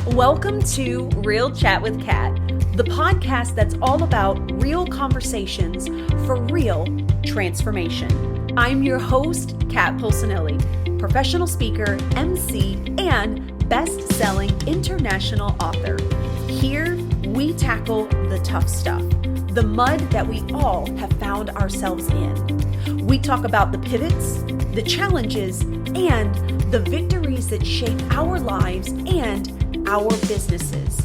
Welcome to Real Chat with Kat, the podcast that's all about real conversations for real transformation. I'm your host, Kat Polsinelli, professional speaker, MC, and best-selling international author. Here, we tackle the tough stuff, the mud that we all have found ourselves in. We talk about the pivots, the challenges, and the victories that shape our lives and our businesses.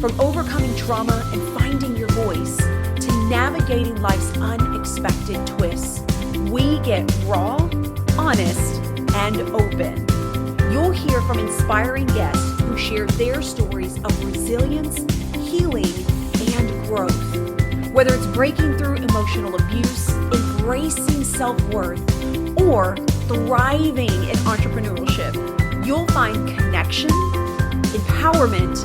From overcoming trauma and finding your voice to navigating life's unexpected twists, we get raw, honest, and open. You'll hear from inspiring guests who share their stories of resilience, healing, and growth. Whether it's breaking through emotional abuse, embracing self-worth, or thriving in entrepreneurship, you'll find connection, empowerment,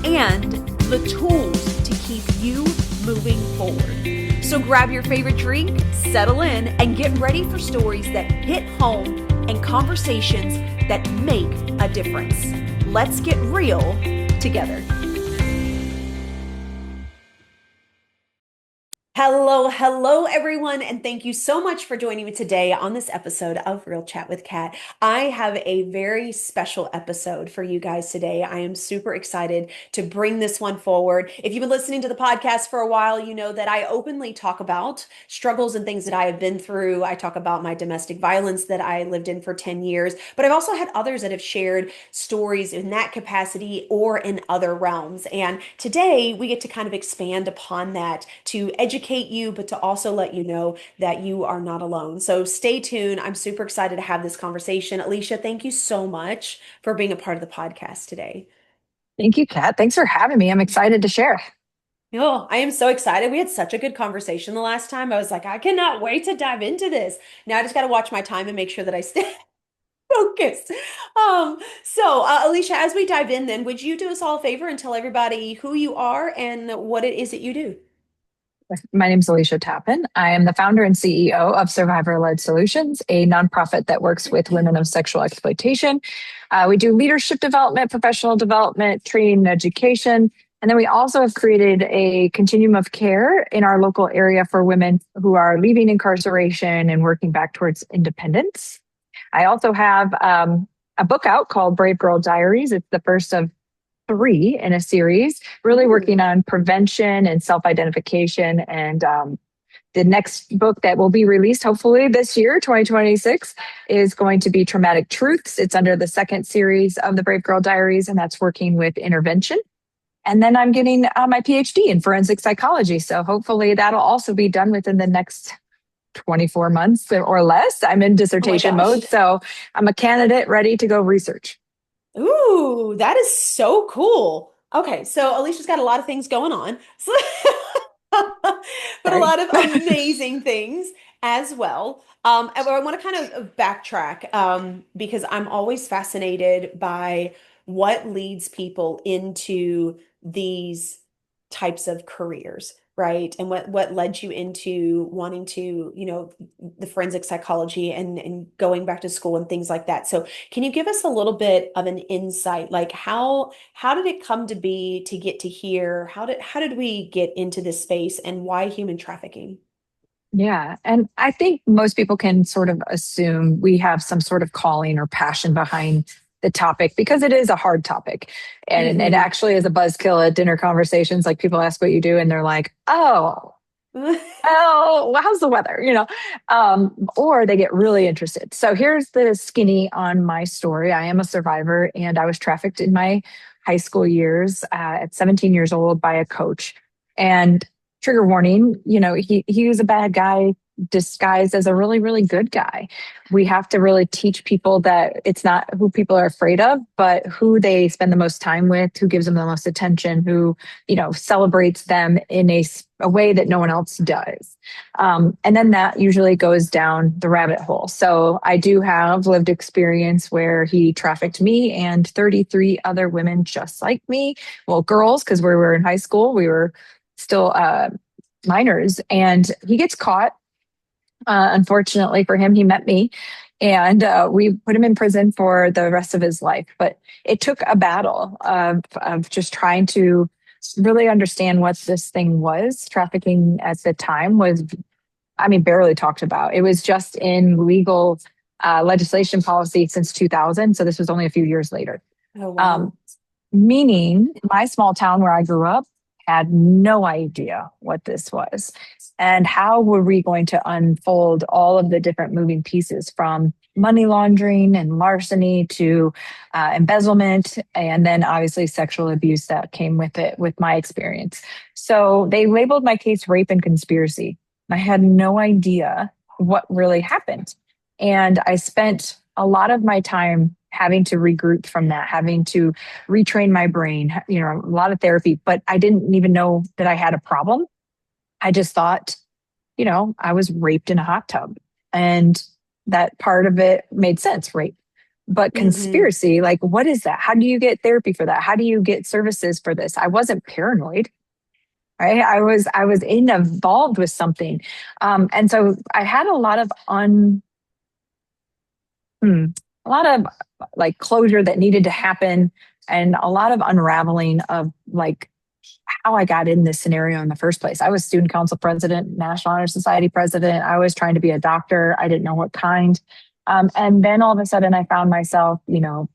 and the tools to keep you moving forward. So grab your favorite drink, settle in, and get ready for stories that hit home and conversations that make a difference. Let's get real together. Hello, everyone, and thank you so much for joining me today on this episode of Real Chat with Kat. I have a very special episode for you guys today. I am super excited to bring this one forward. If you've been listening to the podcast for a while, you know that I openly talk about struggles and things that I have been through. I talk about my domestic violence that I lived in for 10 years, but I've also had others that have shared stories in that capacity or in other realms. And today we get to kind of expand upon that to educate you, but to also let you know that you are not alone. So stay tuned. I'm super excited to have this conversation. Alicia, thank you so much for being a part of the podcast today. Thank you, Kat. Thanks for having me. I'm excited to share. Oh, I am so excited. We had such a good conversation the last time. I was like, I cannot wait to dive into this. Now I just got to watch my time and make sure that I stay focused. Alicia, as we dive in then, would you do us all a favor and tell everybody who you are and what it is that you do? My name is Alicia Tappan. I am the founder and CEO of Survivor Led Solutions, a nonprofit that works with women of sexual exploitation. We do leadership development, professional development, training, and education. And then we also have created a continuum of care in our local area for women who are leaving incarceration and working back towards independence. I also have a book out called Brave Girl Diaries. It's the first of 3 in a series, really working on prevention and self-identification. And the next book that will be released, hopefully this year, 2026, is going to be Traumatic Truths. It's under the second series of the Brave Girl Diaries, and that's working with intervention. And then I'm getting my PhD in forensic psychology. So hopefully that'll also be done within the next 24 months or less. I'm in dissertation mode. So I'm a candidate ready to go research. Ooh, that is so cool. Okay, so Alicia's got a lot of things going on, but a lot of amazing things as well. I want to kind of backtrack because I'm always fascinated by what leads people into these types of careers, right? And what led you into wanting to, the forensic psychology and going back to school and things like that. So can you give us a little bit of an insight? Like how did it come to be to get to here? How did we get into this space and why human trafficking? Yeah. And I think most people can sort of assume we have some sort of calling or passion behind the topic because it is a hard topic. And it actually is a buzzkill at dinner conversations. Like people ask what you do and they're like, oh, well, how's the weather? Or they get really interested. So here's the skinny on my story. I am a survivor and I was trafficked in my high school years at 17 years old by a coach. And trigger warning, he was a bad guy disguised as a really, really good guy. We have to really teach people that it's not who people are afraid of, but who they spend the most time with, who gives them the most attention, who, celebrates them in a way that no one else does. And then that usually goes down the rabbit hole. So I do have lived experience where he trafficked me and 33 other women just like me. Well, girls, because we were in high school, we were still minors, and he gets caught. Unfortunately for him, he met me And we put him in prison for the rest of his life. But it took a battle of just trying to really understand what this thing was. Trafficking at the time was, I mean, barely talked about. It was just in legal legislation policy since 2000. So this was only a few years later. Oh, wow. Um, Meaning, my small town where I grew up had no idea what this was. And how were we going to unfold all of the different moving pieces from money laundering and larceny to embezzlement, and then obviously sexual abuse that came with it, with my experience. So they labeled my case rape and conspiracy. I had no idea what really happened. And I spent a lot of my time having to regroup from that, having to retrain my brain, you know, a lot of therapy, but I didn't even know that I had a problem. I just thought, you know, I was raped in a hot tub, and that part of it made sense, rape. But Mm-hmm. conspiracy, like, what is that? How do you get therapy for that? How do you get services for this? I wasn't paranoid, right? I was involved with something. And so I had hmm, a lot of like closure that needed to happen, and a lot of unraveling of like how I got in this scenario in the first place. I was student council president, National Honor Society president. I was trying to be a doctor. I didn't know what kind. And then all of a sudden I found myself, you know,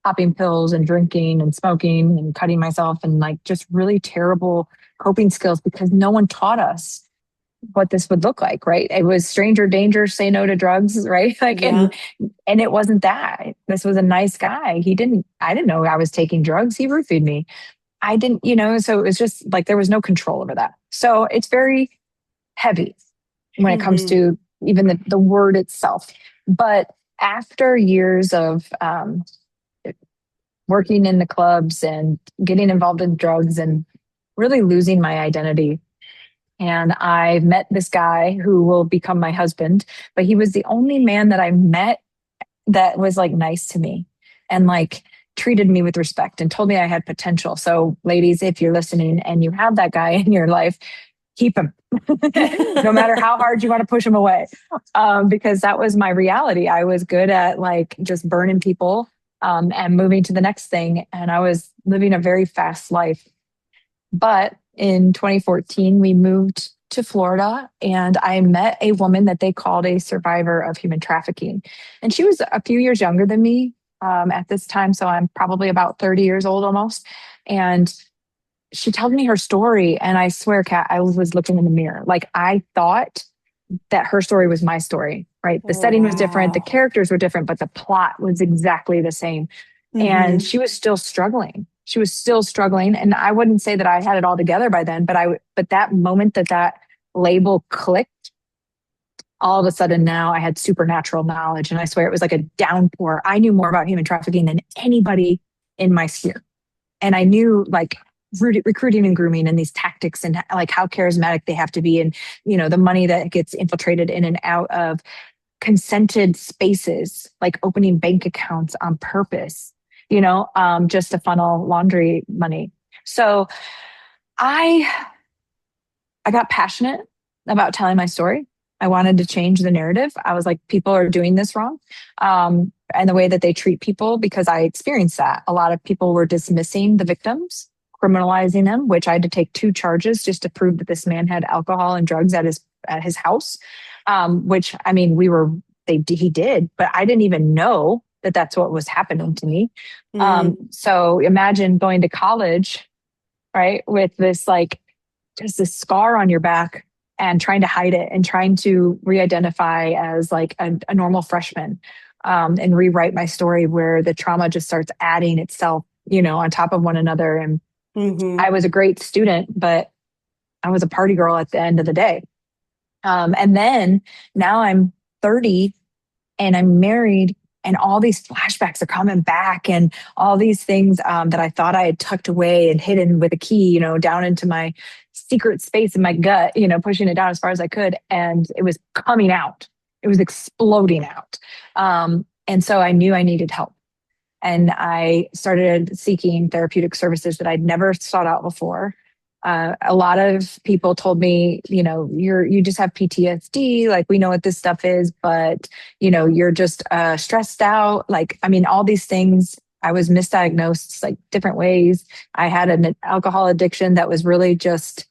popping pills and drinking and smoking and cutting myself, and like just really terrible coping skills because no one taught us what this would look like, right? It was stranger danger, say no to drugs, right? Like, Yeah. and it wasn't that. This was a nice guy. I didn't know I was taking drugs. He roofied me. I didn't, you know, so it was just like there was no control over that. So it's very heavy when it comes Mm-hmm. to even the word itself. But after years of working in the clubs and getting involved in drugs and really losing my identity, and I met this guy who will become my husband, but he was the only man that I met that was like nice to me and like treated me with respect and told me I had potential. So, ladies, if you're listening and you have that guy in your life, keep him, no matter how hard you want to push him away, because that was my reality. I was good at like just burning people and moving to the next thing, and I was living a very fast life. But in 2014, we moved to Florida, and I met a woman that they called a survivor of human trafficking. And she was a few years younger than me at this time. So I'm probably about 30 years old almost. And she told me her story. And I swear, Kat, I was looking in the mirror. Like I thought that her story was my story, right? The Oh, setting was different, the wow. characters were different, but the plot was exactly the same. And Mm-hmm. she was still struggling. She was still struggling. And I wouldn't say that I had it all together by then, but that moment that label clicked, all of a sudden now I had supernatural knowledge. And I swear it was like a downpour. I knew more about human trafficking than anybody in my sphere. And I knew like recruiting and grooming and these tactics and like how charismatic they have to be, and you know the money that gets infiltrated in and out of consented spaces, like opening bank accounts on purpose, you know, just to funnel laundry money. So i I got passionate about telling my story. I wanted to change the narrative. I was like, people are doing this wrong. And the way that they treat people, because I experienced that. A lot of people were dismissing the victims, criminalizing them, which I had to take 2 charges just to prove that this man had alcohol and drugs at his house. Which I mean, he did, but I didn't even know that that's what was happening to me. Mm-hmm. So imagine going to college, right, with this like just this scar on your back and trying to hide it and trying to re-identify as like a normal freshman, and rewrite my story where the trauma just starts adding itself, you know, on top of one another. And Mm-hmm. I was a great student, but I was a party girl at the end of the day. And then now I'm 30 and I'm married, and all these flashbacks are coming back, and all these things that I thought I had tucked away and hidden with a key, you know, down into my secret space in my gut, you know, pushing it down as far as I could, and it was coming out. It was exploding out. And so I knew I needed help, and I started seeking therapeutic services that I'd never sought out before. A lot of people told me, you just have PTSD. Like, we know what this stuff is, but you're just stressed out. Like, I mean, all these things. I was misdiagnosed like different ways. I had an alcohol addiction that was really just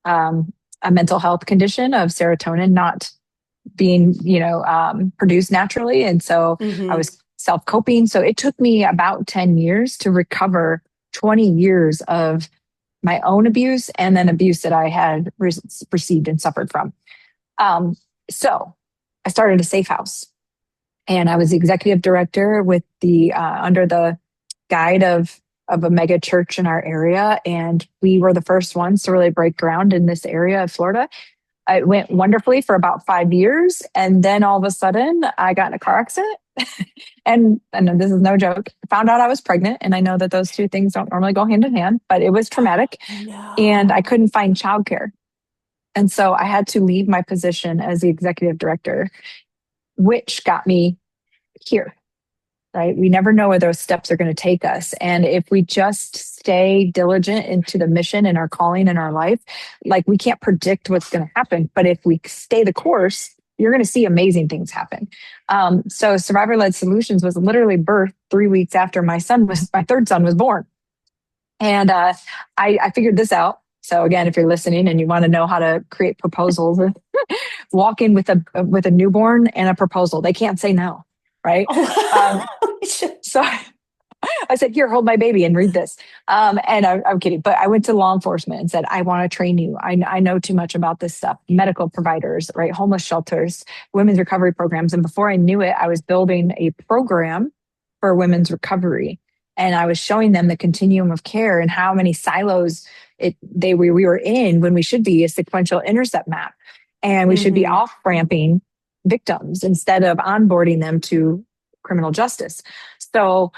a mental health condition of serotonin not being, produced naturally, and so I Mm-hmm. was self coping. So it took me about 10 years to recover 20 years of my own abuse and then abuse that I had received and suffered from. Um, so I started a safe house, and I was the executive director with the under the guide of a mega church in our area, and we were the first ones to really break ground in this area of Florida. It went wonderfully for about 5 years, and then all of a sudden, I got in a car accident. And this is no joke. Found out I was pregnant, and I know that those two things don't normally go hand in hand, but it was traumatic, and I No. couldn't find childcare. And so I had to leave my position as the executive director, which got me here, right? We never know where those steps are going to take us. And if we just stay diligent into the mission and our calling in our life, like, we can't predict what's going to happen. But if we stay the course, you're going to see amazing things happen. So Survivor Led Solutions was literally birthed 3 weeks after my third son was born. And I figured this out. So again, if you're listening and you want to know how to create proposals, walk in with a newborn and a proposal. They can't say no, right? Um, so I said, "Here, hold my baby and read this." And I'm kidding, but I went to law enforcement and said, "I want to train you. I know too much about this stuff. Medical providers, right? Homeless shelters, women's recovery programs." And before I knew it, I was building a program for women's recovery. And I was showing them the continuum of care and how many silos we were in, when we should be a sequential intercept map. And we should be Mm-hmm. off ramping victims instead of onboarding them to criminal justice. So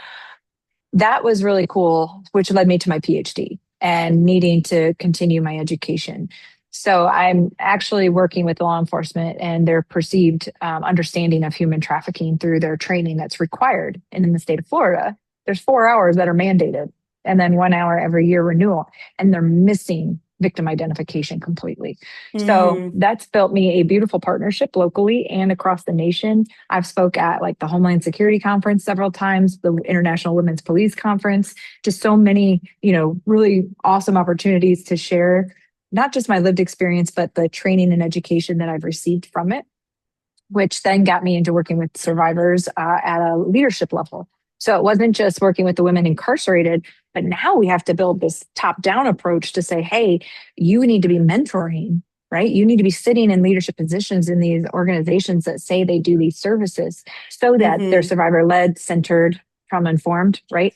that was really cool, which led me to my PhD and needing to continue my education. So I'm actually working with law enforcement and their perceived understanding of human trafficking through their training that's required. And in the state of Florida, there's 4 hours that are mandated, and then 1 hour every year renewal, and they're missing victim identification completely. So Mm-hmm. that's built me a beautiful partnership locally and across the nation. I've spoke at like the Homeland Security Conference several times, the International Women's Police Conference, just so many, really awesome opportunities to share not just my lived experience, but the training and education that I've received from it, which then got me into working with survivors at a leadership level. So it wasn't just working with the women incarcerated, but now we have to build this top down approach to say, hey, you need to be mentoring, right? You need to be sitting in leadership positions in these organizations that say they do these services so that they're Mm-hmm. survivor led, centered, trauma informed, right?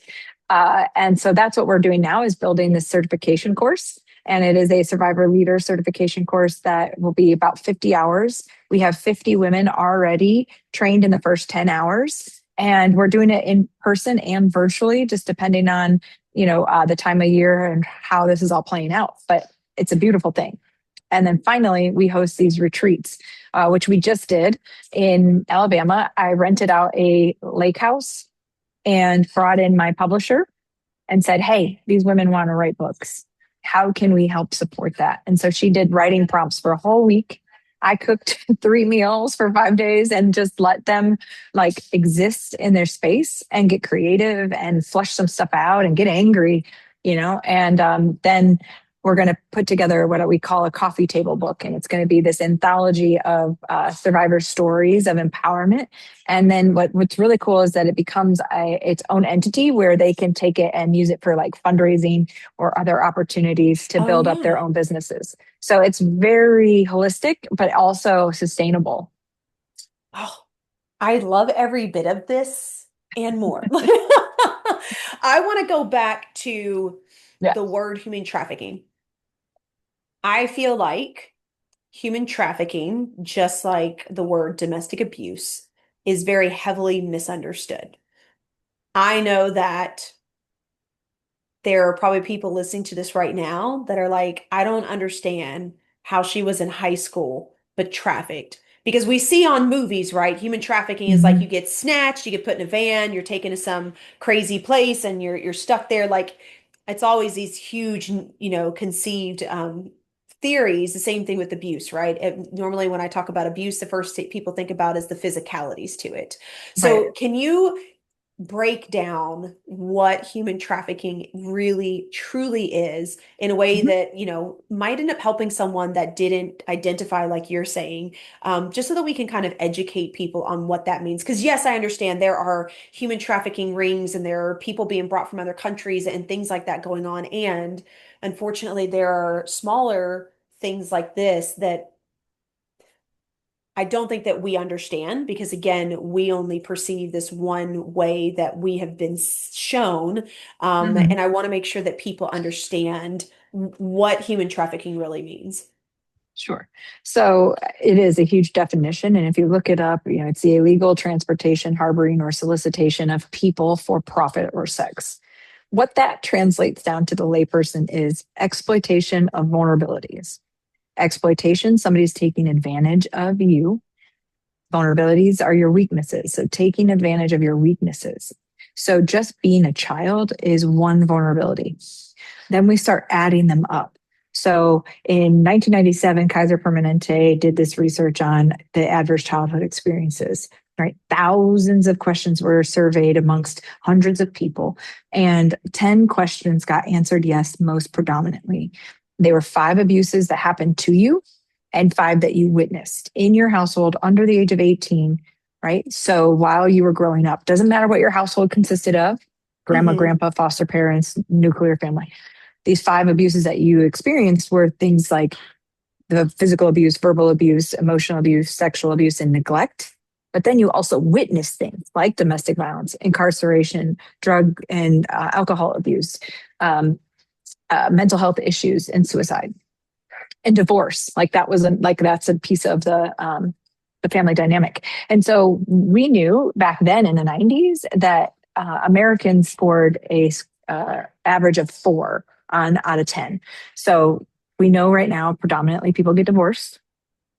And so that's what we're doing now, is building this certification course. And it is a survivor leader certification course that will be about 50 hours. We have 50 women already trained in the first 10 hours. And we're doing it in person and virtually, just depending on, the time of year and how this is all playing out. But it's a beautiful thing. And then finally, we host these retreats, which we just did in Alabama. I rented out a lake house and brought in my publisher and said, hey, these women want to write books. How can we help support that? And so she did writing prompts for a whole week. I cooked 3 meals for 5 days and just let them like exist in their space and get creative and flush some stuff out and get angry, and then we're going to put together what we call a coffee table book. And it's going to be this anthology of survivor stories of empowerment. And then what's really cool is that it becomes its own entity where they can take it and use it for like fundraising or other opportunities to Oh build up their yeah. own businesses. So it's very holistic, but also sustainable. Oh, I love every bit of this and more. I want to go back to Yeah. the word human trafficking. I feel like human trafficking, just like the word domestic abuse, is very heavily misunderstood. I know that there are probably people listening to this right now that are like, I don't understand how she was in high school but trafficked. Because we see on movies, right? Human trafficking is like you Mhm. get snatched, you get put in a van, you're taken to some crazy place and you're stuck there. Like it's always these huge, conceived theories. The same thing with abuse, right? Normally, when I talk about abuse, the first thing people think about is the physicalities to it. Right. So, can you break down what human trafficking really truly is in a way Mhm. that, might end up helping someone that didn't identify like you're saying, just so that we can kind of educate people on what that means. Because yes, I understand there are human trafficking rings and there are people being brought from other countries and things like that going on. And unfortunately, there are smaller things like this that I don't think that we understand because, again, we only perceive this one way that we have been shown. Mhm. And I want to make sure that people understand what human trafficking really means. Sure. So it is a huge definition. And if you look it up, it's the illegal transportation, harboring, or solicitation of people for profit or sex. What that translates down to the layperson is exploitation of vulnerabilities. Exploitation, somebody's taking advantage of you. Vulnerabilities are your weaknesses. So taking advantage of your weaknesses. So just being a child is one vulnerability. Then we start adding them up. So in 1997, Kaiser Permanente did this research on the adverse childhood experiences, right? Thousands of questions were surveyed amongst hundreds of people, and 10 questions got answered yes most predominantly. There were 5 abuses that happened to you and 5 that you witnessed in your household under the age of 18, right? So while you were growing up, doesn't matter what your household consisted of, grandma, Hmm. grandpa, foster parents, nuclear family. These 5 abuses that you experienced were things like the physical abuse, verbal abuse, emotional abuse, sexual abuse, and neglect. But then you also witnessed things like domestic violence, incarceration, drug and alcohol abuse, um, mental health issues, and suicide and divorce. Like that was like that's a piece of the family dynamic. And so we knew back then in the 90s that Americans scored a average of 4 on out of 10. So we know right now predominantly people get divorced.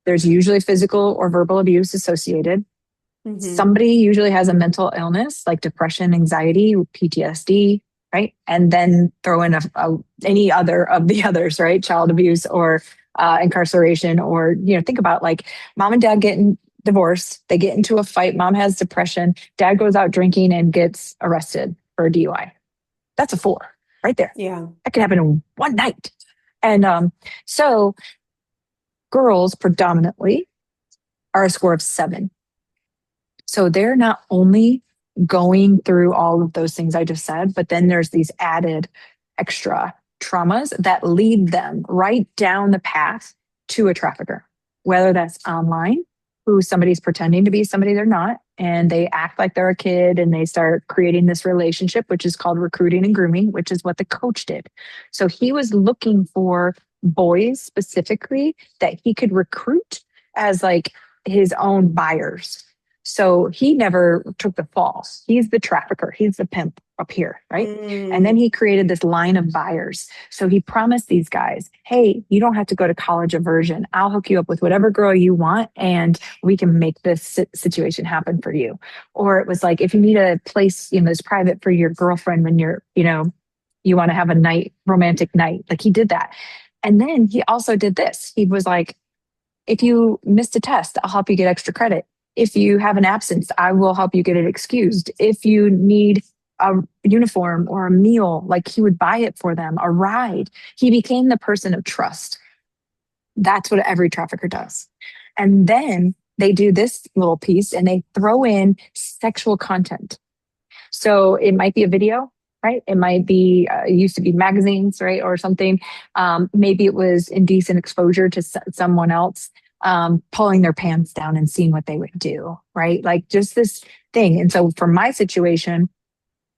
There's usually physical or verbal abuse associated. Hmm. Somebody usually has a mental illness like depression, anxiety, PTSD, right? And then throw in any other of the others, right? Child abuse or incarceration, or think about like mom and dad getting divorced, they get into a fight, mom has depression, dad goes out drinking and gets arrested for a DUI. That's a 4 right there. Yeah. That can happen in one night. And so girls predominantly are a score of 7. So they're not only going through all of those things I just said, but then there's these added extra traumas that lead them right down the path to a trafficker, whether that's online, who somebody's pretending to be somebody they're not, and they act like they're a kid and they start creating this relationship, which is called recruiting and grooming, which is what the coach did. So he was looking for boys specifically that he could recruit as like his own buyers. So he never took the fall. He's the trafficker. He's the pimp up here, right? And then Mm. he created this line of buyers. So he promised these guys, hey, you don't have to go to college aversion. I'll hook you up with whatever girl you want and we can make this situation happen for you. Or it was like, if you need a place, that's private for your girlfriend when you want to have a romantic night. Like he did that. And then he also did this. He was like, if you missed a test, I'll help you get extra credit. If you have an absence, I will help you get it excused. If you need a uniform or a meal, like he would buy it for them, a ride. He became the person of trust. That's what every trafficker does. And then they do this little piece and they throw in sexual content. So it might be a video, right? It might be, it used to be magazines, right? Or something. Maybe it was indecent exposure to someone else, pulling their pants down and seeing what they would do, right? Like just this thing. And so for my situation,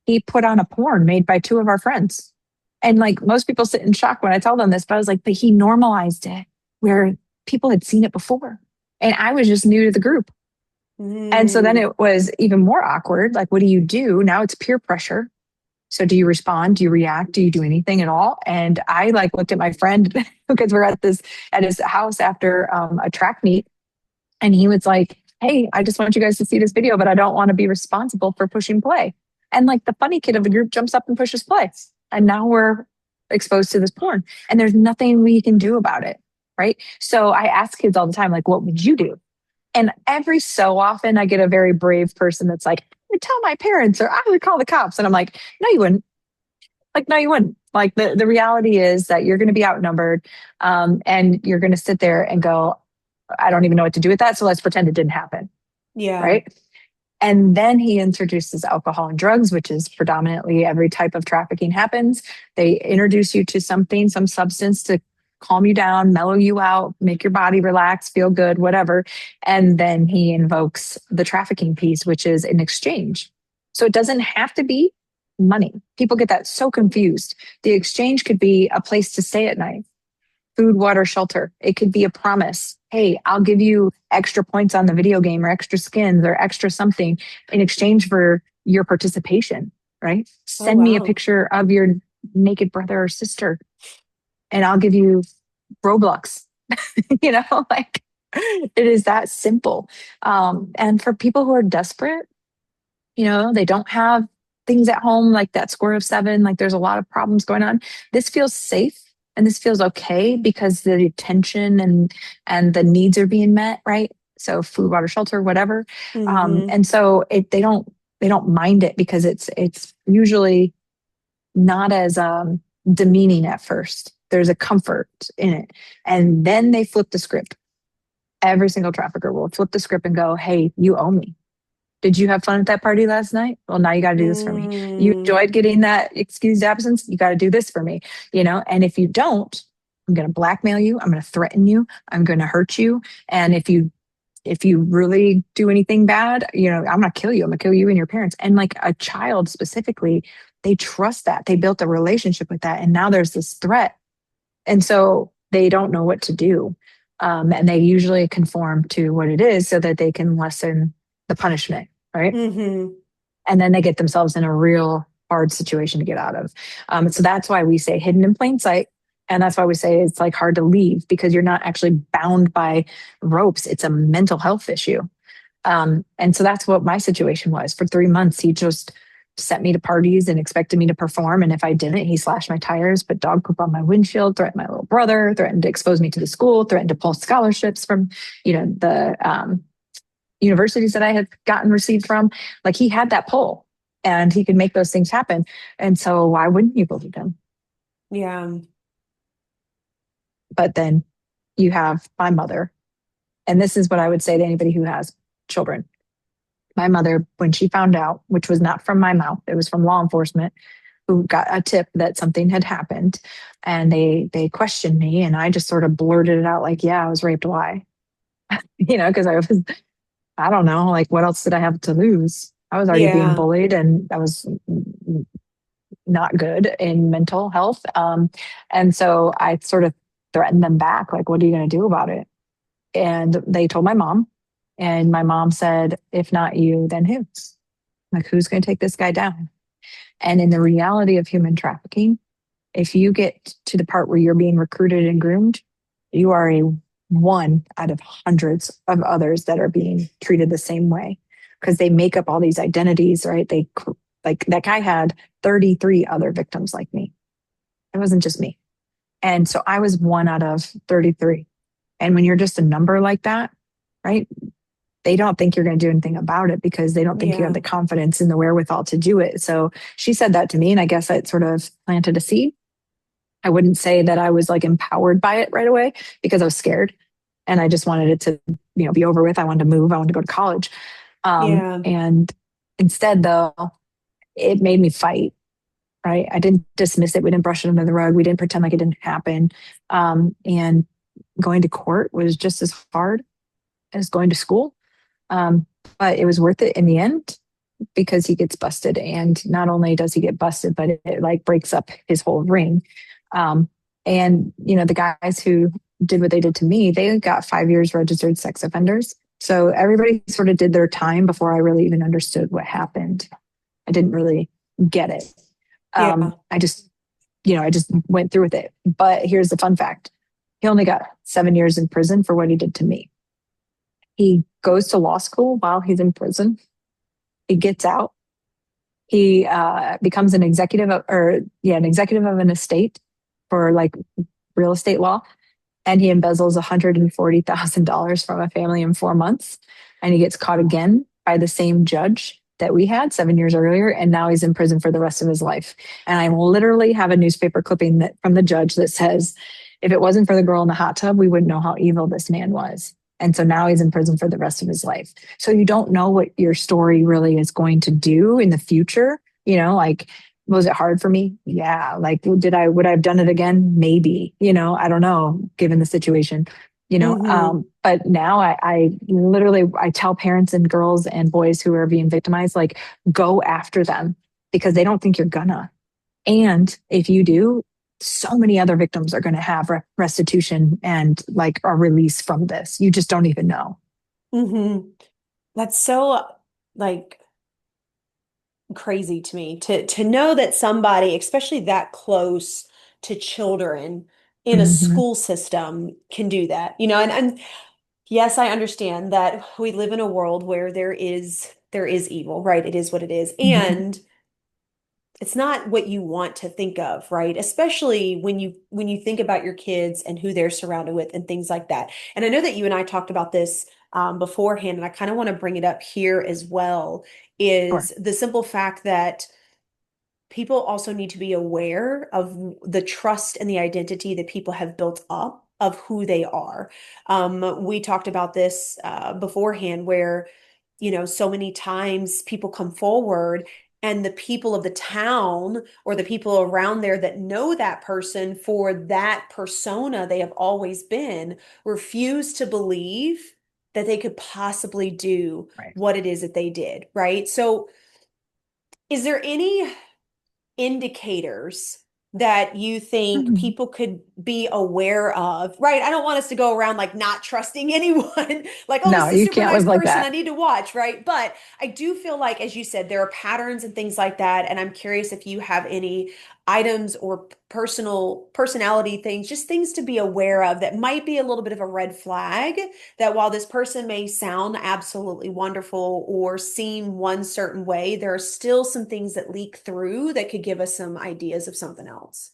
he put on a porn made by 2 of our friends. And like most people sit in shock when I tell them this, but I was like, but he normalized it where people had seen it before. And I was just new to the group. And so then Mm. it was even more awkward. Like, what do you do? Now it's peer pressure. So do you respond? Do you react? Do you do anything at all? And I like looked at my friend because we're at his house after a track meet. And he was like, hey, I just want you guys to see this video, but I don't want to be responsible for pushing play. And like the funny kid of the group jumps up and pushes play. And now we're exposed to this porn and there's nothing we can do about it. Right. So I ask kids all the time, like, what would you do? And every so often I get a very brave person that's like, I would tell my parents or I would call the cops. And I'm like, no, you wouldn't. Like, no, you wouldn't. Like the reality is that you're going to be outnumbered, and you're going to sit there and go, I don't even know what to do with that. So let's pretend it didn't happen. Yeah. Right. And then he introduces alcohol and drugs, which is predominantly every type of trafficking happens. They introduce you to something, some substance to calm you down, mellow you out, make your body relax, feel good, whatever. And then he invokes the trafficking piece, which is an exchange. So it doesn't have to be money. People get that so confused. The exchange could be a place to stay at night, food, water, shelter. It could be a promise. Hey, I'll give you extra points on the video game or extra skins or extra something in exchange for your participation, right? Oh, Send me a wow. picture of your naked brother or sister and I'll give you Roblox. Like it is that simple. And for people who are desperate, they don't have things at home like that score of 7, like there's a lot of problems going on. This feels safe and this feels okay because the attention and the needs are being met, right? So food, water, shelter, whatever. Mm-hmm. And so they don't mind it because it's usually not as demeaning at first. There's a comfort in it. And then they flip the script. Every single trafficker will flip the script and go, hey, you owe me. Did you have fun at that party last night? Well, now you got to do this for me. You Mm. enjoyed getting that excused absence. You got to do this for me, And if you don't, I'm going to blackmail you. I'm going to threaten you. I'm going to hurt you. And if you really do anything bad, I'm going to kill you. I'm going to kill you and your parents. And like a child specifically, they trust that. They built a relationship with that. And now there's this threat. And so they don't know what to do. And they usually conform to what it is so that they can lessen the punishment, right? Mm-hmm. And then they get themselves in a real hard situation to get out of. So that's why we say hidden in plain sight. And that's why we say it's like hard to leave because you're not actually bound by ropes. It's a mental health issue. And so that's what my situation was. For 3 months, he just sent me to parties and expected me to perform. And if I didn't, he slashed my tires, put dog poop on my windshield, threatened my little brother, threatened to expose me to the school, threatened to pull scholarships from, the universities that I had gotten received from. Like he had that pull and he could make those things happen. And so why wouldn't you believe him? Yeah. But then you have my mother. And this is what I would say to anybody who has children. My mother, when she found out, which was not from my mouth, it was from law enforcement who got a tip that something had happened. And they questioned me and I just sort of blurted it out like, yeah, I was raped. Why? Because I don't know, like what else did I have to lose? I was already being Yeah. bullied and I was not good in mental health. And so I sort of threatened them back, like, what are you going to do about it? And they told my mom, and my mom said, if not you, then who? Like, who's going to take this guy down? And in the reality of human trafficking, if you get to the part where you're being recruited and groomed, you are a one out of hundreds of others that are being treated the same way because they make up all these identities, right? Like that guy had 33 other victims like me. It wasn't just me. And so I was one out of 33. And when you're just a number like that, right? They don't think you're going to do anything about it because they don't think you have Yeah. the confidence and the wherewithal to do it. So she said that to me, and I guess it sort of planted a seed. I wouldn't say that I was like empowered by it right away because I was scared and I just wanted it to, be over with. I wanted to move. I wanted to go to college. Yeah. And instead, though, it made me fight. Right? I didn't dismiss it. We didn't brush it under the rug. We didn't pretend like it didn't happen. And going to court was just as hard as going to school. But it was worth it in the end because he gets busted. And not only does he get busted, but it like breaks up his whole ring. And, the guys who did what they did to me, they got 5 years registered sex offenders. So everybody sort of did their time before I really even understood what happened. I didn't really get it. Yeah. I just went through with it. But here's the fun fact. He only got 7 years in prison for what he did to me. He goes to law school while he's in prison. He gets out He becomes an executive an executive of an estate for like real estate law, and he embezzles $140,000 from a family in 4 months, and he gets caught again by the same judge that we had 7 years earlier, and now he's in prison for the rest of his life. And I literally have a newspaper clipping from the judge that says, if it wasn't for the girl in the hot tub, we wouldn't know how evil this man was. And so now he's in prison for the rest of his life. So you don't know what your story really is going to do in the future. Like, was it hard for me? Yeah. Like, would I have done it again? Maybe, I don't know, given the situation, but now I literally, I tell parents and girls and boys who are being victimized, like, go after them because they don't think you're gonna. And if you do, so many other victims are going to have restitution and like a release from this. You just don't even know. Mm-hmm. That's so like crazy to me to know that somebody, especially that close to children in a Mm-hmm. school system, can do that. And yes, I understand that we live in a world where there is evil, right? It is what it is. Mm-hmm. And it's not what you want to think of, right? Especially when you think about your kids and who they're surrounded with and things like that. And I know that you and I talked about this beforehand, and I kind of want to bring it up here as well, Sure. is the simple fact that people also need to be aware of the trust and the identity that people have built up of who they are. We talked about this beforehand, where so many times people come forward and the people of the town or the people around there that know that person for that persona they have always been refuse to believe that they could possibly do Right. what it is that they did, right? So, is there any indicators that you think Mhm. people could be aware of, right? I don't want us to go around like not trusting anyone, like, oh, this No, is a you super can't nice live like person, I that. need to watch, right? But I do feel like, as you said, there are patterns and things like that. And I'm curious if you have any items or personality things, just things to be aware of that might be a little bit of a red flag, that while this person may sound absolutely wonderful or seem one certain way, there are still some things that leak through that could give us some ideas of something else.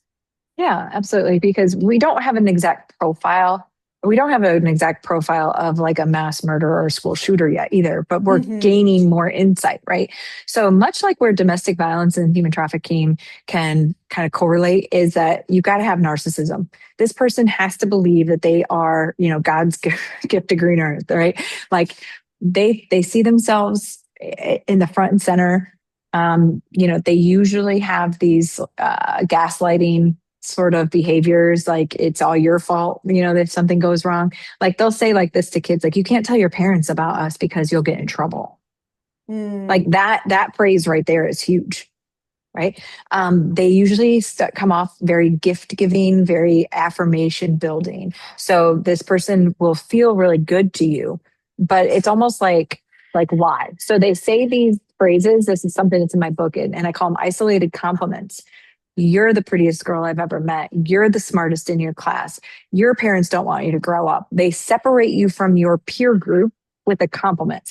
Yeah, absolutely. Because we don't have an exact profile. We don't have an exact profile of like a mass murderer or school shooter yet either, but we're Hmm. gaining more insight, right? So much like where domestic violence and human trafficking can kind of correlate is that you got to have narcissism. This person has to believe that they are, God's gift to green earth, right? Like they see themselves in the front and center. They usually have these gaslighting sort of behaviors, like it's all your fault, if something goes wrong. Like they'll say like this to kids, like, you can't tell your parents about us because you'll get in trouble. Like Mm. that phrase right there is huge, right? They usually come off very gift giving, very affirmation building. So this person will feel really good to you, but it's almost like why? So they say these phrases. This is something that's in my book, and I call them isolated compliments. You're the prettiest girl I've ever met. You're the smartest in your class. Your parents don't want you to grow up. They separate you from your peer group with a compliment,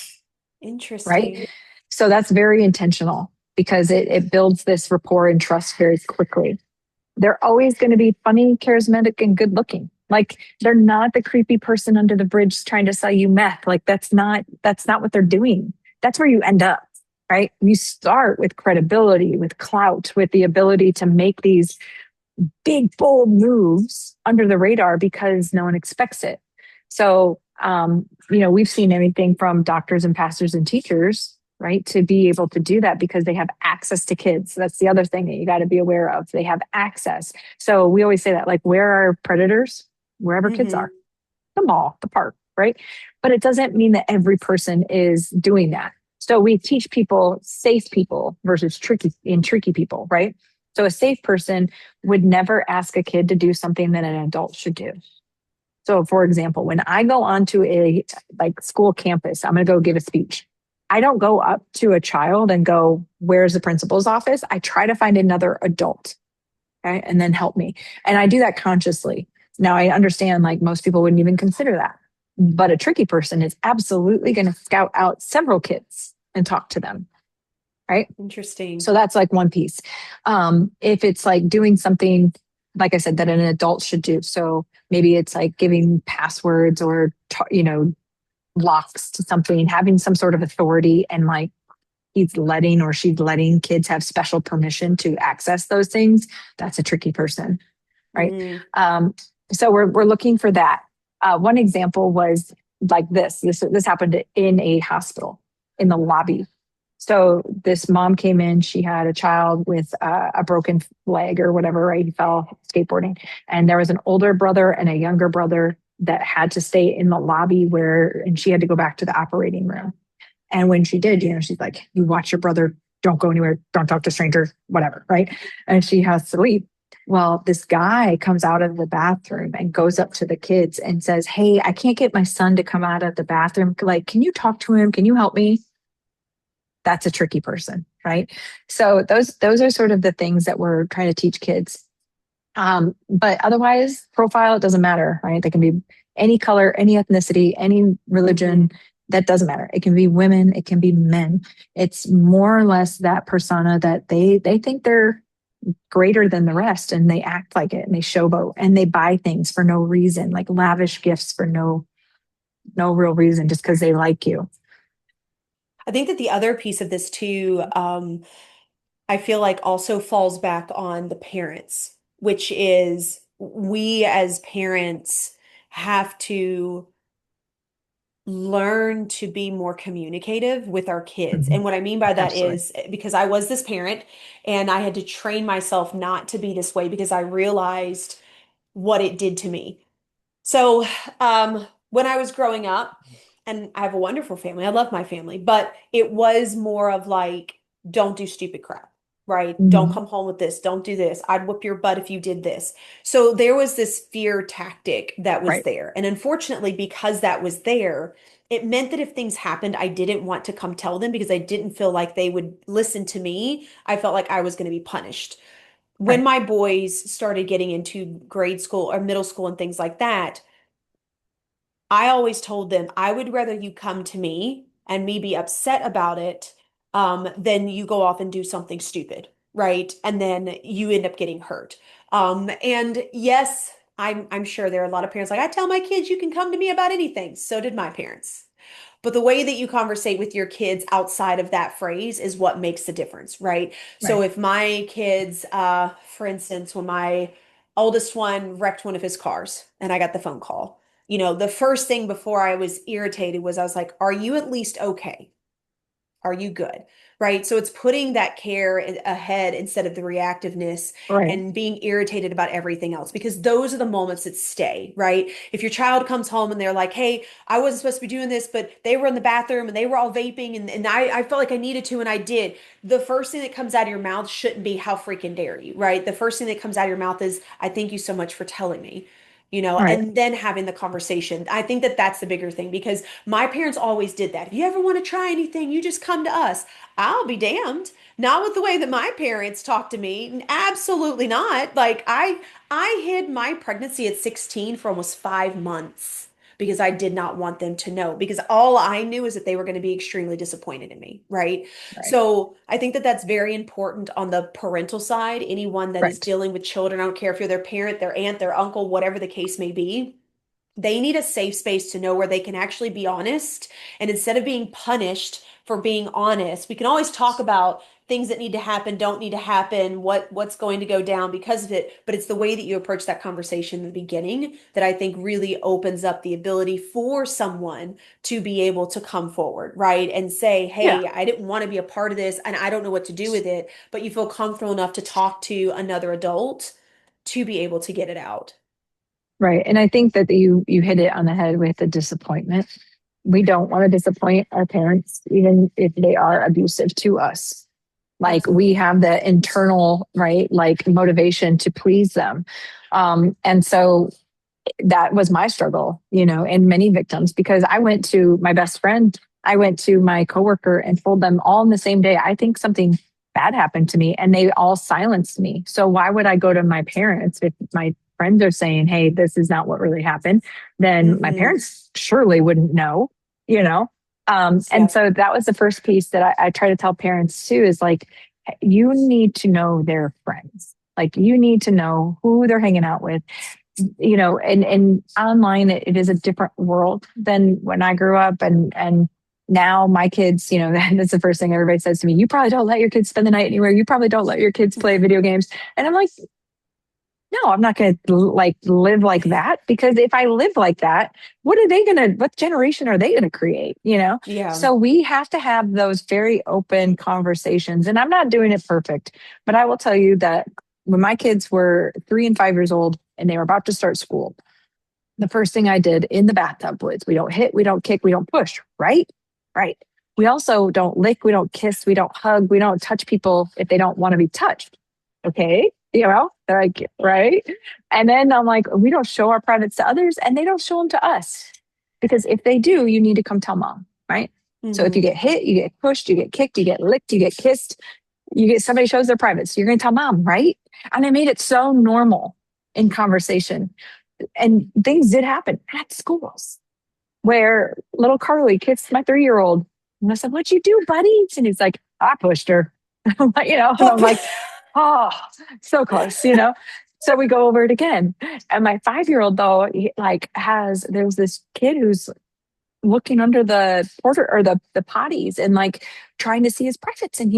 right? Interesting. So that's very intentional because it builds this rapport and trust very quickly. They're always going to be funny, charismatic, and good looking. Like they're not the creepy person under the bridge trying to sell you meth. Like that's not what they're doing. That's where you end up, right? You start with credibility, with clout, with the ability to make these big, bold moves under the radar because no one expects it. So, we've seen anything from doctors and pastors and teachers, right, to be able to do that because they have access to kids. That's the other thing that you got to be aware of. They have access. So we always say that, like, where are predators? Wherever kids are, Hmm. the mall, the park, right? But it doesn't mean that every person is doing that. So we teach people safe people versus tricky people, right? So a safe person would never ask a kid to do something that an adult should do. So for example, when I go onto a like school campus, I'm going to go give a speech. I don't go up to a child and go, "Where's the principal's office?" I try to find another adult, okay, and then help me. And I do that consciously. Now I understand like most people wouldn't even consider that. But a tricky person is absolutely going to scout out several kids and talk to them. right? Interesting. So that's like one piece. If it's like doing something, like I said, that an adult should do. So maybe it's like giving passwords or, locks to something, having some sort of authority, and like he's letting or she's letting kids have special permission to access those things. That's a tricky person, right? Mm, So we're looking for that. One example was like this. This happened in a hospital in the lobby. So this mom came in. She had a child with a broken leg or whatever. Right, he fell skateboarding, and there was an older brother and a younger brother that had to stay in the lobby and she had to go back to the operating room. And when she did, she's like, "You watch your brother. Don't go anywhere. Don't talk to strangers. Whatever." Right, and she has to leave. Well, this guy comes out of the bathroom and goes up to the kids and says, "Hey, I can't get my son to come out of the bathroom. Like, can you talk to him? Can you help me?" That's a tricky person, right? So those are sort of the things that we're trying to teach kids. But otherwise, profile, it doesn't matter, right? They can be any color, any ethnicity, any religion. mhm. That doesn't matter. It can be women, it can be men. It's more or less that persona that they think they're greater than the rest, and they act like it, and they showboat, and they buy things for no reason, like lavish gifts for no real reason, just because they like you. I think that the other piece of this too, I feel like also falls back on the parents, which is we as parents have to learn to be more communicative with our kids. Mhm. And what I mean by that Absolutely. is because I was this parent and I had to train myself not to be this way because I realized what it did to me. So, when I was growing up, and I have a wonderful family, I love my family, but it was more of like, don't do stupid crap, right? Don't Mhm. come home with this, don't do this. I'd whoop your butt if you did this. So there was this fear tactic that was Right. there. And unfortunately, because that was there, it meant that if things happened, I didn't want to come tell them because I didn't feel like they would listen to me. I felt like I was going to be punished. When Right. my boys started getting into grade school or middle school and things like that, I always told them I would rather you come to me and me be upset about it, than you go off and do something stupid, right? And then you end up getting hurt. And yes, I'm sure there are a lot of parents like I tell my kids you can come to me about anything. So did my parents. But the way that you conversate with your kids outside of that phrase is what makes the difference, right? So Right. if my kids, for instance, when my oldest one wrecked one of his cars and I got the phone call, the first thing before I was irritated was I was like, are you at least okay? Are you good? Right. So it's putting that care ahead instead of the reactiveness Right. and being irritated about everything else, because those are the moments that stay, right? If your child comes home and they're like, hey, I wasn't supposed to be doing this, but they were in the bathroom and they were all vaping and I felt like I needed to and I did. The first thing that comes out of your mouth shouldn't be, how freaking dare you, right? The first thing that comes out of your mouth is, I thank you so much for telling me. Right. And then having the conversation. I think that that's the bigger thing because my parents always did that. If you ever want to try anything, you just come to us. I'll be damned. Not with the way that my parents talked to me. Absolutely not. Like I hid my pregnancy at 16 for almost 5 months because I did not want them to know because all I knew is that they were going to be extremely disappointed in me, right? Right. So I think that that's very important on the parental side. Anyone that is Right. dealing with children, I don't care if you're their parent, their aunt, their uncle, whatever the case may be, they need a safe space to know where they can actually be honest. And instead of being punished for being honest, we can always talk about things that need to happen, don't need to happen, what's going to go down because of it. But it's the way that you approach that conversation in the beginning that I think really opens up the ability for someone to be able to come forward, right? And say, Yeah. hey, I didn't want to be a part of this and I don't know what to do with it, but you feel comfortable enough to talk to another adult to be able to get it out. Right. And I think that you hit it on the head with the disappointment. We don't want to disappoint our parents, even if they are abusive to us. Like we Absolutely. have the internal, right, like motivation to please them. And so that was my struggle, and many victims, because I went to my best friend, I went to my coworker and told them all in the same day, I think something bad happened to me, and they all silenced me. So why would I go to my parents if my friends are saying, hey, this is not what really happened? Then my Hmm. parents surely wouldn't know, you know? And Yep. so that was the first piece that I try to tell parents too is like, you need to know their friends. Like you need to know who they're hanging out with, and online it is a different world than when I grew up and now my kids, that's the first thing everybody says to me. You probably don't let your kids spend the night anywhere. You probably don't let your kids play video games. And I'm like, no, I'm not going to like live like that because if I live like that, what generation are they going to create? Yeah. So we have to have those very open conversations. And I'm not doing it perfect, but I will tell you that when my kids were 3 and 5 years old and they were about to start school, the first thing I did in the bathtub was we don't hit, we don't kick, we don't push, right? Right. We also don't lick, we don't kiss, we don't hug, we don't touch people if they don't want to be touched. Okay. They're like, right. And then I'm like, we don't show our privates to others and they don't show them to us. Because if they do, you need to come tell mom, right? So if you Hmm. get hit, you get pushed, you get kicked, you get licked, you get kissed, somebody shows their privates, you're going to tell mom, right? And I made it so normal in conversation. And things did happen at schools where little Carly kissed my 3-year-old. And I said, "What'd you do, buddy?" And he's like, "I pushed her." I'm like, and I'm like, oh, so close. So we go over it again. And my 5-year-old though, there's this kid who's looking under the porter or the potties and like trying to see his privates. And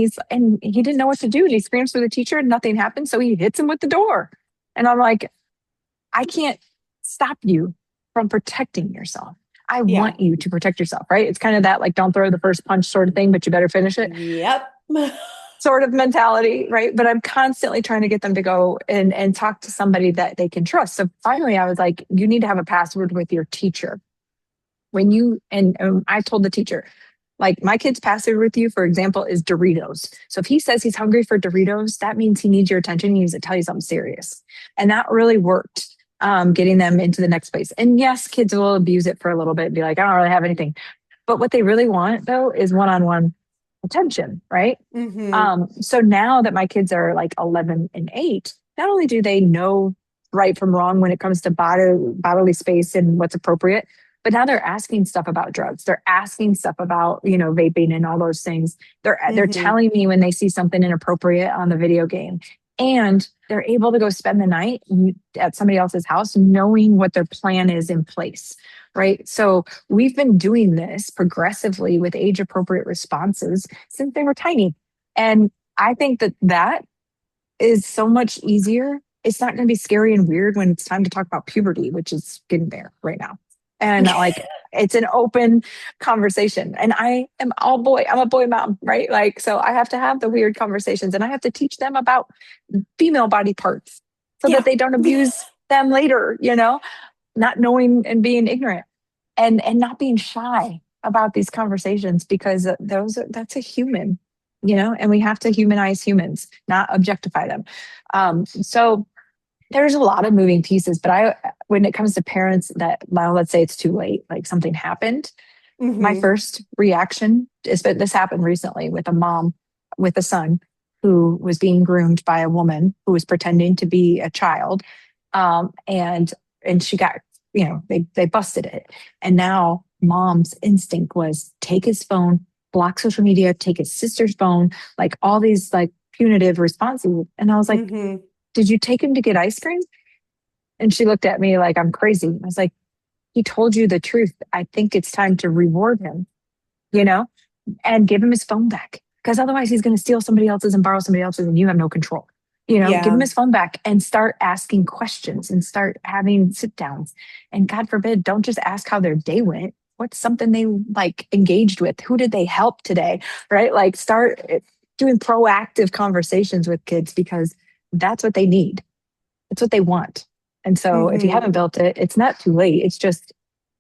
he didn't know what to do. And he screams for the teacher and nothing happens. So he hits him with the door. And I'm like, I can't stop you from protecting yourself. I Yeah. want you to protect yourself, right? It's kind of that like don't throw the first punch sort of thing, but you better finish it Yep. sort of mentality, right? But I'm constantly trying to get them to go and talk to somebody that they can trust. So finally I was like, you need to have a password with your teacher. When you and I told the teacher, like my kid's password with you, for example, is Doritos. So if he says he's hungry for Doritos, that means he needs your attention. He needs to tell you something serious. And that really worked, getting them into the next place. And yes, kids will abuse it for a little bit and be like, I don't really have anything. But what they really want though is one-on-one attention, right? Hmm. So now that my kids are like 11 and 8, not only do they know right from wrong when it comes to bodily space and what's appropriate, but now they're asking stuff about drugs. They're asking stuff about, vaping and all those things. They're Hmm. telling me when they see something inappropriate on the video game. And they're able to go spend the night at somebody else's house knowing what their plan is in place. Right. So we've been doing this progressively with age appropriate responses since they were tiny. And I think that is so much easier. It's not going to be scary and weird when it's time to talk about puberty, which is getting there right now. And like, it's an open conversation. And I am all boy. I'm a boy mom, right? Like, so I have to have the weird conversations and I have to teach them about female body parts so that Yeah. they don't abuse them later, not knowing and being ignorant and not being shy about these conversations because that's a human, and we have to humanize humans, not objectify them. So there's a lot of moving pieces, but when it comes to parents that, well, let's say it's too late, like something happened, my Hmm. first reaction is that this happened recently with a mom with a son who was being groomed by a woman who was pretending to be a child, and she got, they busted it, and now mom's instinct was take his phone, block social media, take his sister's phone, like all these like punitive responses, and I was like, Hmm. did you take him to get ice cream? And she looked at me like I'm crazy. I was like, he told you the truth. I think it's time to reward him, you know, and give him his phone back because otherwise he's going to steal somebody else's and borrow somebody else's and you have no control. Give him Yeah. his phone back and start asking questions and start having sit downs. And God forbid, don't just ask how their day went. What's something they like engaged with? Who did they help today? Right? Like start doing proactive conversations with kids because that's what they need. It's what they want. And so if you Hmm. haven't built it, it's not too late. It's just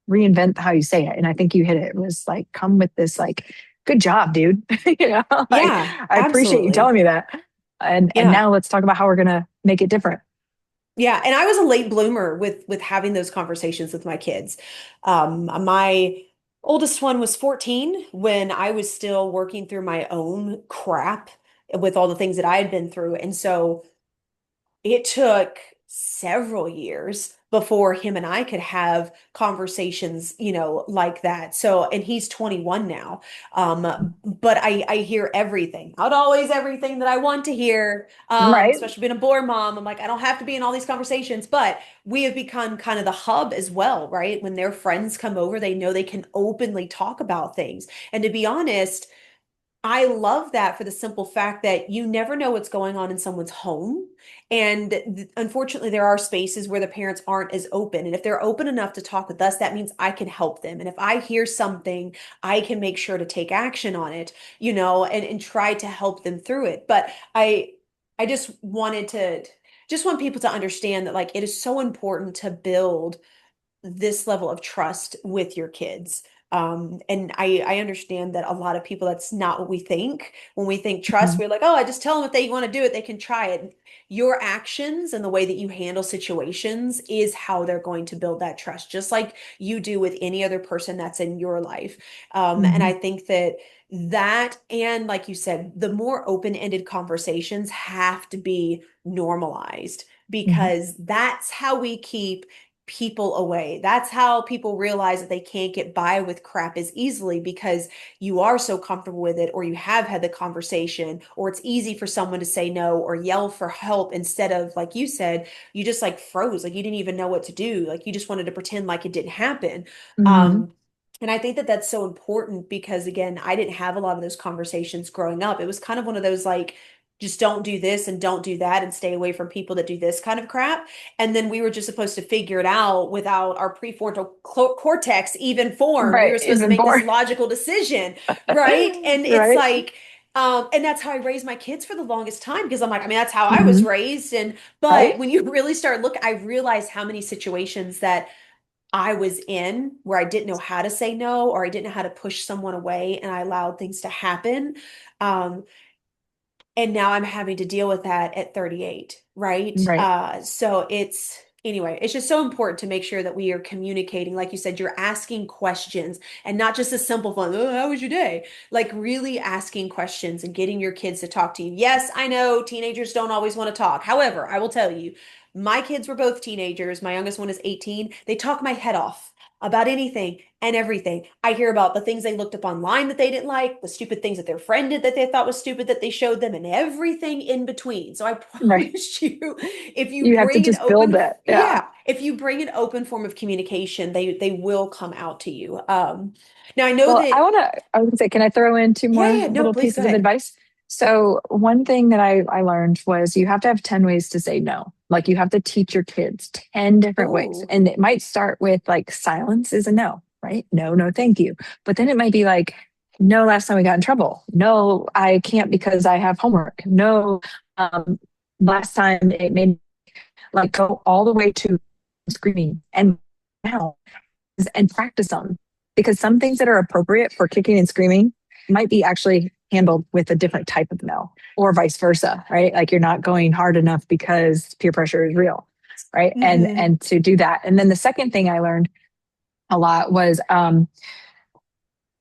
reinvent how you say it. And I think you hit it. It was like, come with this, like, good job, dude. Like, Yeah, I appreciate you telling absolutely. me that. And Yeah. now let's talk about how we're gonna make it different. Yeah, and I was a late bloomer with having those conversations with my kids. My oldest one was 14 when I was still working through my own crap with all the things that I had been through. And so it took several years before him and I could have conversations, like that. So, and he's 21 now. But I hear everything, not always everything that I want to hear. Right. Especially being a boy mom. I'm like, I don't have to be in all these conversations, but we have become kind of the hub as well, right? When their friends come over, they know they can openly talk about things. And to be honest, I love that for the simple fact that you never know what's going on in someone's home. And unfortunately, there are spaces where the parents aren't as open. And if they're open enough to talk with us, that means I can help them. And if I hear something, I can make sure to take action on it, and try to help them through it. But I just want people to understand that like it is so important to build this level of trust with your kids. And I understand that a lot of people, that's not what we think. When we think trust, Mhm. we're like, oh, I just tell them if they want to do it, they can try it. Your actions and the way that you handle situations is how they're going to build that trust, just like you do with any other person that's in your life. And I Mhm. think that, and like you said, the more open-ended conversations have to be normalized Mhm. because that's how we keep people away. That's how people realize that they can't get by with crap as easily because you are so comfortable with it, or you have had the conversation, or it's easy for someone to say no or yell for help instead of, like you said, you just like froze, like you didn't even know what to do. Like you just wanted to pretend like it didn't happen. Mhm. Um, and I think that that's so important because, again, I didn't have a lot of those conversations growing up. It was kind of one of those like, just don't do this and don't do that and stay away from people that do this kind of crap. And then we were just supposed to figure it out without our prefrontal cortex even formed. We Right. were supposed to Even make this more. logical decision, right? And it's Right. like, and that's how I raised my kids for the longest time because I'm like, I mean, that's how I was Mhm. raised. And but Right. when you really start looking, I realized how many situations that I was in where I didn't know how to say no or I didn't know how to push someone away and I allowed things to happen. Um, and now I'm having to deal with that at 38, right? Right. So anyway, it's just so important to make sure that we are communicating. Like you said, you're asking questions and not just a simple fun, oh, how was your day? Like really asking questions and getting your kids to talk to you. Yes, I know teenagers don't always want to talk. However, I will tell you, my kids were both teenagers. My youngest one is 18. They talk my head off about anything and everything. I hear about the things they looked up online that they didn't like, the stupid things that their friend did that they thought was stupid that they showed them, and everything in between. So I Right. promise you, if you You have to bring an just build open, it. Yeah. yeah, if you bring an open form of communication, they will come out to you. Now I know Well, that, I was gonna say, can I throw in two yeah, more yeah, no, little please go pieces of ahead. advice? So one thing that I learned was you have to have 10 ways to say no. Like you have to teach your kids 10 different ways. Oh, And it might start with like silence is a no, right? No, no, thank you. But then it might be like, no, last time we got in trouble. No, I can't because I have homework. No, um, last time it made like go all the way to screaming and now and practice them because some things that are appropriate for kicking and screaming might be actually handled with a different type of no or vice versa, right? Like you're not going hard enough because peer pressure is real, right? and mm-hmm. and to do that. And then the second thing I learned a lot was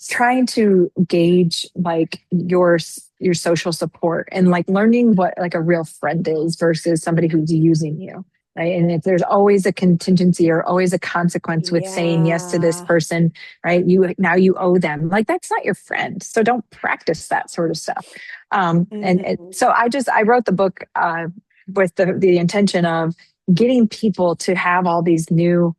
trying to gauge like your social support and like learning what like a real friend is versus somebody who's using you, right? And if there's always a contingency or always a consequence with saying yes to this Yeah. person, right? You owe them, like that's not your friend, so don't practice that sort of stuff. Mm-hmm. So I wrote the book with the intention of getting people to have all these new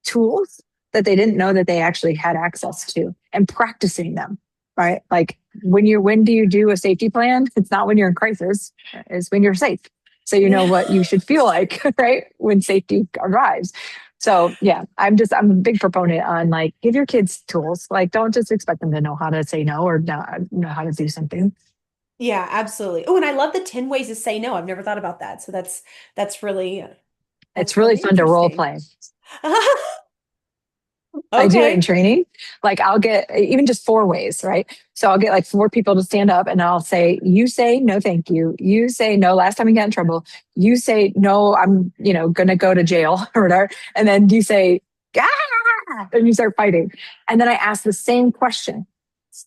tools that they didn't know that they actually had access to and practicing them, right? Like when do you do a safety plan? It's not when you're in crisis, it's when you're safe. So you know Yeah. what you should feel like, right? When safety arrives. So yeah, I'm a big proponent on like give your kids tools. Like don't just expect them to know how to say no or not know how to do something. Yeah, absolutely. Oh, and I love the 10 ways to say no. I've never thought about that. So that's really It's that's really really fun to role interesting. play. I do it in Okay. training. Like I'll get even just four ways, right? So I'll get like four people to stand up and I'll say, you say no, thank you. You say no, last time we got in trouble. You say no, I'm, gonna go to jail or whatever. And then you say, ah, and you start fighting. And then I ask the same question.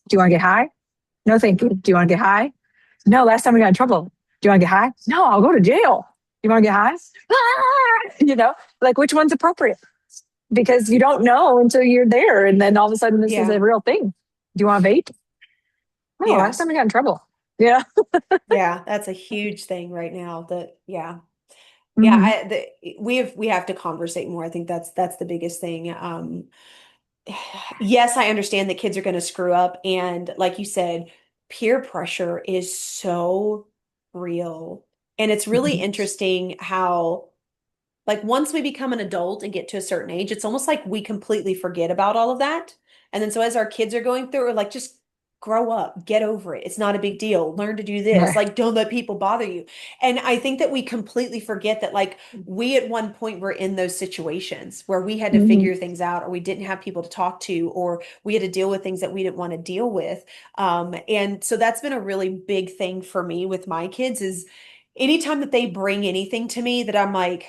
Do you want to get high? No, thank you. Do you want to get high? No, last time we got in trouble. Do you want to get high? No, I'll go to jail. You want to get high? Like which one's appropriate? Because you don't know until you're there. And then all of a sudden, this is Yeah. a real thing. Do you want to vape? No, Yeah. last time I got in trouble. Yeah. Yeah. That's a huge thing right now that, yeah. Yeah. Hmm. We have to conversate more. I think that's the biggest thing. Yes, I understand that kids are going to screw up. And like you said, peer pressure is so real. And it's really Hmm. interesting how, like, once we become an adult and get to a certain age, it's almost like we completely forget about all of that. And then so as our kids are going through, we're like, just grow up, get over it. It's not a big deal. Learn to do this. Right. Like, don't let people bother you. And I think that we completely forget that, like, we at one point were in those situations where we had to Hmm. figure things out, or we didn't have people to talk to, or we had to deal with things that we didn't want to deal with. And so that's been a really big thing for me with my kids is anytime that they bring anything to me that I'm like,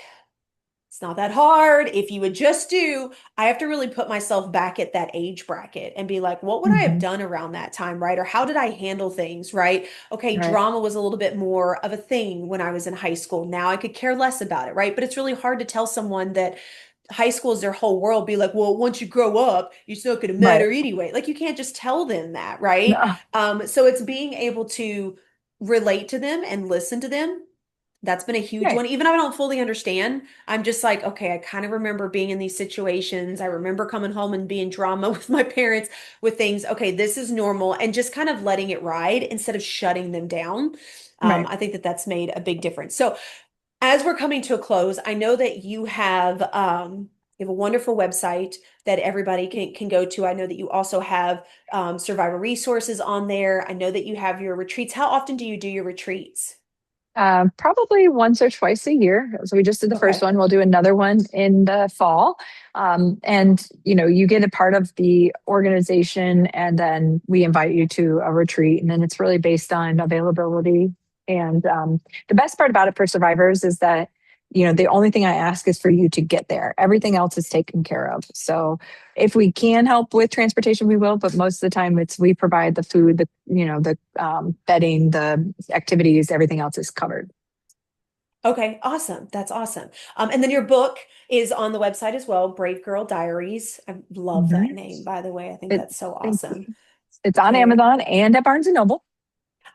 it's not that hard. If you would just do, I have to really put myself back at that age bracket and be like, what would I have Hmm. done around that time, right? Or how did I handle things, right? Okay, Right. drama was a little bit more of a thing when I was in high school. Now I could care less about it, right? But it's really hard to tell someone that high school is their whole world, be like, well, once you grow up, you're still going to Right. matter anyway. Like you can't just tell them that, right? No. So it's being able to relate to them and listen to them. That's been a huge Right. one. Even if I don't fully understand, I'm just like, okay, I kind of remember being in these situations. I remember coming home and being drama with my parents with things. Okay, this is normal. And just kind of letting it ride instead of shutting them down. Right. I think that that's made a big difference. So as we're coming to a close, I know that you have a wonderful website that everybody can go to. I know that you also have survivor resources on there. I know that you have your retreats. How often do you do your retreats? Probably once or twice a year. So we just did the first Okay. one. We'll do another one in the fall. And you get a part of the organization, and then we invite you to a retreat, and then it's really based on availability. And the best part about it for survivors is that the only thing I ask is for you to get there. Everything else is taken care of. So if we can help with transportation, we will. But most of the time, it's we provide the food, the bedding, the activities, everything else is covered. Okay, awesome. That's awesome. And then your book is on the website as well, Brave Girl Diaries. I love that Mhm. name, by the way. I think It, that's so thank awesome. you. It's on Very. Amazon and at Barnes and Noble.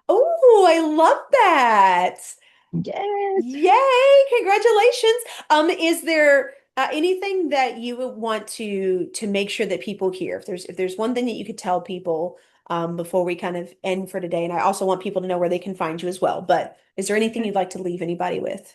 Oh, I love that. Yes. Yay, congratulations. Is there anything that you would want to make sure that people hear? If there's one thing that you could tell people before we kind of end for today, and I also want people to know where they can find you as well, but is there anything you'd like to leave anybody with?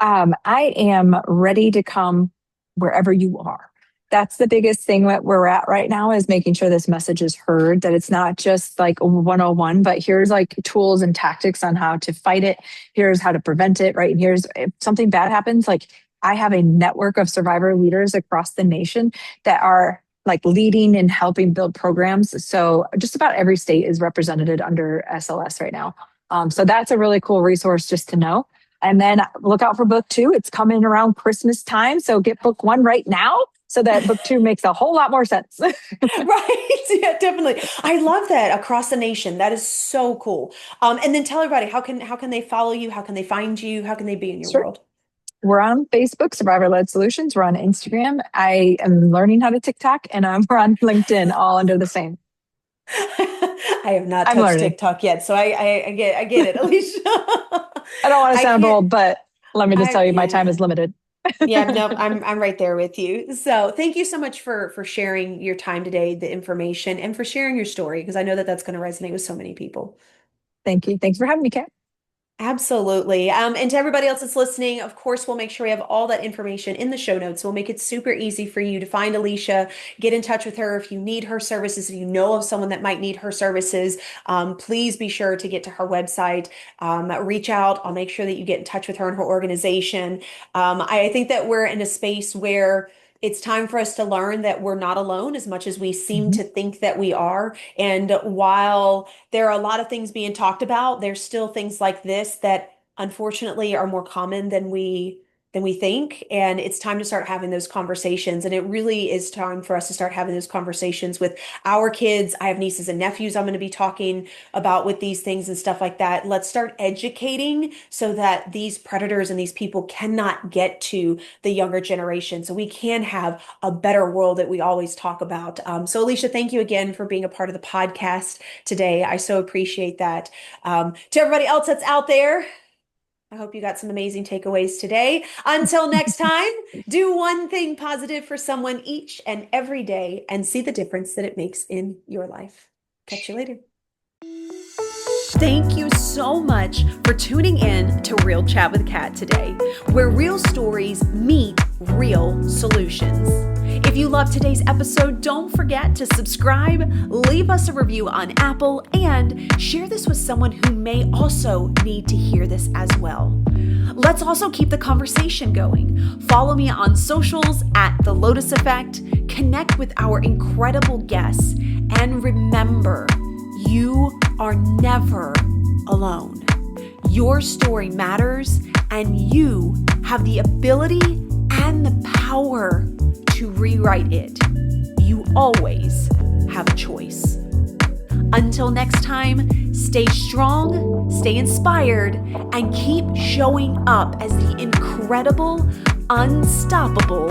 I am ready to come wherever you are. That's the biggest thing that we're at right now is making sure this message is heard, that it's not just like 101, but here's like tools and tactics on how to fight it. Here's how to prevent it, right? And here's if something bad happens, like I have a network of survivor leaders across the nation that are like leading and helping build programs. So just about every state is represented under SLS right now. So that's a really cool resource just to know. And then look out for book two. It's coming around Christmas time. So get book one right now so that book two makes a whole lot more sense. Right. Yeah, definitely. I love that across the nation. That is so cool. And then tell everybody how can they follow you? How can they find you? How can they be in your Sure. world? We're on Facebook, Survivor Led Solutions. We're on Instagram. I am learning how to TikTok, and we're on LinkedIn, all under the same. I have not I'm touched learning. TikTok yet, so I get it, Alicia. I don't want to I sound can't old, but let me just tell you, my time yeah. is limited. Yeah, no, I'm right there with you. So thank you so much for sharing your time today, the information, and for sharing your story, because I know that that's going to resonate with so many people. Thank you. Thanks for having me, Kat. Absolutely. And to everybody else that's listening, of course, we'll make sure we have all that information in the show notes. We'll make it super easy for you to find Alicia, get in touch with her if you need her services, if you know of someone that might need her services. Please be sure to get to her website, reach out. I'll make sure that you get in touch with her and her organization. I think that we're in a space where it's time for us to learn that we're not alone as much as we seem Mhm. to think that we are. And while there are a lot of things being talked about, there's still things like this that unfortunately are more common than we think. And it's time to start having those conversations. And it really is time for us to start having those conversations with our kids. I have nieces and nephews I'm going to be talking about with these things and stuff like that. Let's start educating so that these predators and these people cannot get to the younger generation. So we can have a better world that we always talk about. So Alicia, thank you again for being a part of the podcast today. I so appreciate that. To everybody else that's out there, I hope you got some amazing takeaways today. Until next time, do one thing positive for someone each and every day and see the difference that it makes in your life. Catch you later. Thank you so much for tuning in to Real Chat with Kat today, where real stories meet real solutions. If you love today's episode, don't forget to subscribe, leave us a review on Apple, and share this with someone who may also need to hear this as well. Let's also keep the conversation going. Follow me on socials at The Lotus Effect, connect with our incredible guests, and remember, you are never alone. Your story matters, and you have the ability and the power to rewrite it. You always have a choice. Until next time, stay strong, stay inspired, and keep showing up as the incredible, unstoppable